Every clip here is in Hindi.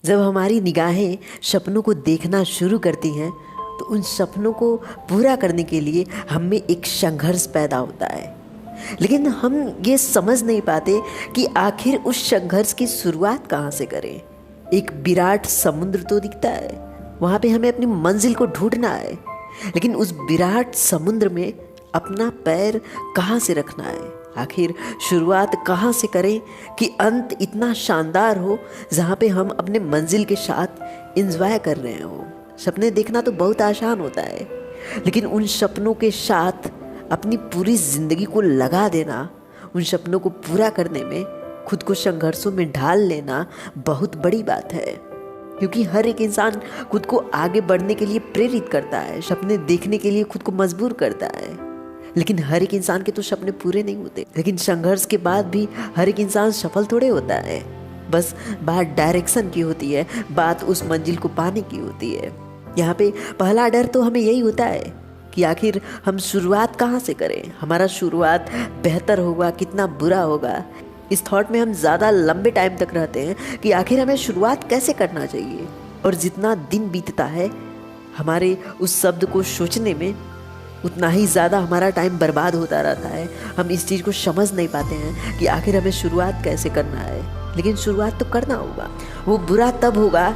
जब हमारी निगाहें सपनों को देखना शुरू करती हैं तो उन सपनों को पूरा करने के लिए हम में एक संघर्ष पैदा होता है, लेकिन हम ये समझ नहीं पाते कि आखिर उस संघर्ष की शुरुआत कहाँ से करें। एक विराट समुद्र तो दिखता है, वहाँ पे हमें अपनी मंजिल को ढूंढना है, लेकिन उस विराट समुद्र में अपना पैर कहाँ से रखना है। आखिर शुरुआत कहाँ से करें कि अंत इतना शानदार हो जहाँ पे हम अपने मंजिल के साथ एंजॉय कर रहे हो। सपने देखना तो बहुत आसान होता है, लेकिन उन सपनों के साथ अपनी पूरी ज़िंदगी को लगा देना, उन सपनों को पूरा करने में खुद को संघर्षों में ढाल लेना बहुत बड़ी बात है। क्योंकि हर एक इंसान खुद को आगे बढ़ने के लिए प्रेरित करता है, सपने देखने के लिए खुद को मजबूर करता है, लेकिन हर एक इंसान के तो सपने पूरे नहीं होते। लेकिन संघर्ष के बाद भी हर एक इंसान सफल थोड़े होता है। बस बात डायरेक्शन की होती है, बात उस मंजिल को पाने की होती है। यहाँ पे पहला डर तो हमें यही होता है कि आखिर हम शुरुआत कहाँ से करें, हमारा शुरुआत बेहतर होगा कितना बुरा होगा। इस थॉट में हम ज़्यादा लंबे टाइम तक रहते हैं कि आखिर हमें शुरुआत कैसे करना चाहिए, और जितना दिन बीतता है हमारे उस शब्द को सोचने में उतना ही ज़्यादा हमारा टाइम बर्बाद होता रहता है। हम इस चीज़ को समझ नहीं पाते हैं कि आखिर हमें शुरुआत कैसे करना है, लेकिन शुरुआत तो करना होगा। वो बुरा तब होगा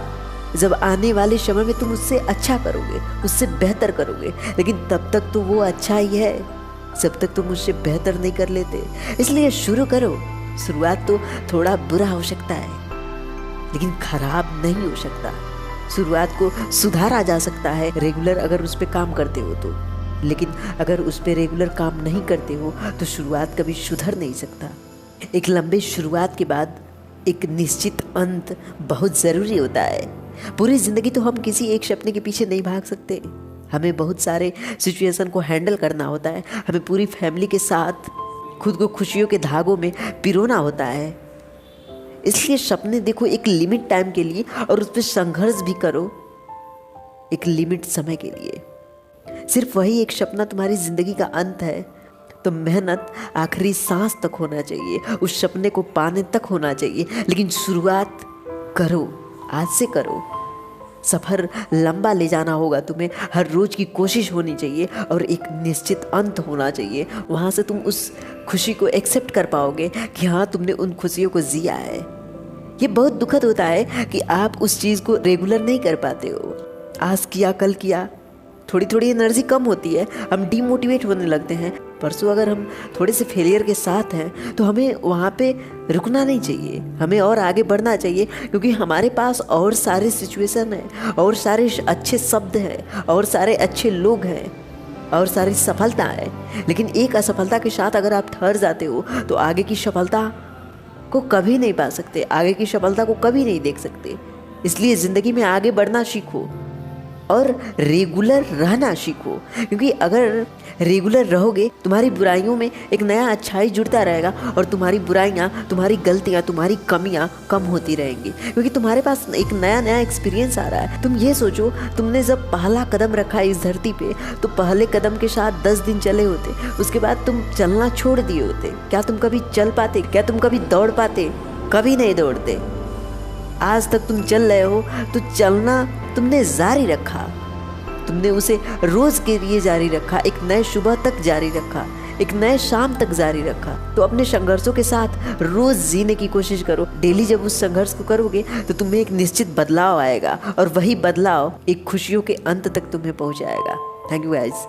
जब आने वाले समय में तुम उससे अच्छा करोगे, उससे बेहतर करोगे, लेकिन तब तक तो वो अच्छा ही है जब तक तुम उससे बेहतर नहीं कर लेते। इसलिए शुरू करो। शुरुआत तो थोड़ा बुरा हो सकता है, लेकिन खराब नहीं हो सकता। शुरुआत को सुधारा जा सकता है रेगुलर अगर उस पर काम करते हो तो, लेकिन अगर उस पर रेगुलर काम नहीं करते हो तो शुरुआत कभी सुधर नहीं सकता। एक लंबे शुरुआत के बाद एक निश्चित अंत बहुत ज़रूरी होता है। पूरी ज़िंदगी तो हम किसी एक सपने के पीछे नहीं भाग सकते, हमें बहुत सारे सिचुएशन को हैंडल करना होता है। हमें पूरी फैमिली के साथ खुद को खुशियों के धागों में पिरोना होता है। इसलिए सपने देखो एक लिमिट टाइम के लिए, और उस पर संघर्ष भी करो एक लिमिट समय के लिए। सिर्फ वही एक सपना तुम्हारी ज़िंदगी का अंत है तो मेहनत आखिरी सांस तक होना चाहिए, उस सपने को पाने तक होना चाहिए, लेकिन शुरुआत करो, आज से करो। सफ़र लंबा ले जाना होगा तुम्हें, हर रोज़ की कोशिश होनी चाहिए और एक निश्चित अंत होना चाहिए। वहाँ से तुम उस खुशी को एक्सेप्ट कर पाओगे कि हाँ तुमने उन खुशियों को जिया है। ये बहुत दुखद होता है कि आप उस चीज़ को रेगुलर नहीं कर पाते हो। आज किया कल किया, थोड़ी थोड़ी एनर्जी कम होती है, हम डीमोटिवेट होने लगते हैं। परसों अगर हम थोड़े से फेलियर के साथ हैं तो हमें वहाँ पे रुकना नहीं चाहिए, हमें और आगे बढ़ना चाहिए, क्योंकि हमारे पास और सारे सिचुएशन हैं, और सारे अच्छे शब्द हैं, और सारे अच्छे लोग हैं, और सारी सफलता है। लेकिन एक असफलता के साथ अगर आप ठहर जाते हो तो आगे की सफलता को कभी नहीं पा सकते, आगे की सफलता को कभी नहीं देख सकते। इसलिए ज़िंदगी में आगे बढ़ना सीखो और रेगुलर रहना सीखो, क्योंकि अगर रेगुलर रहोगे तुम्हारी बुराइयों में एक नया अच्छाई जुड़ता रहेगा, और तुम्हारी बुराइयाँ, तुम्हारी गलतियाँ, तुम्हारी कमियाँ कम होती रहेंगी, क्योंकि तुम्हारे पास एक नया नया एक्सपीरियंस आ रहा है। तुम ये सोचो, तुमने जब पहला कदम रखा इस धरती पे तो पहले कदम के साथ 10 दिन चले होते, उसके बाद तुम चलना छोड़ दिए होते, क्या तुम कभी चल पाते? क्या तुम कभी दौड़ पाते? कभी नहीं दौड़ते। आज तक तुम चल रहे हो तो चलना तुमने जारी रखा, तुमने उसे रोज़ के लिए जारी रखा, एक नए सुबह तक जारी रखा, एक नए शाम तक जारी रखा। तो अपने संघर्षों के साथ रोज़ जीने की कोशिश करो। डेली जब उस संघर्ष को करोगे तो तुम्हें एक निश्चित बदलाव आएगा, और वही बदलाव एक खुशियों के अंत तक तुम्हें पहुंचाएगा। Thank you guys.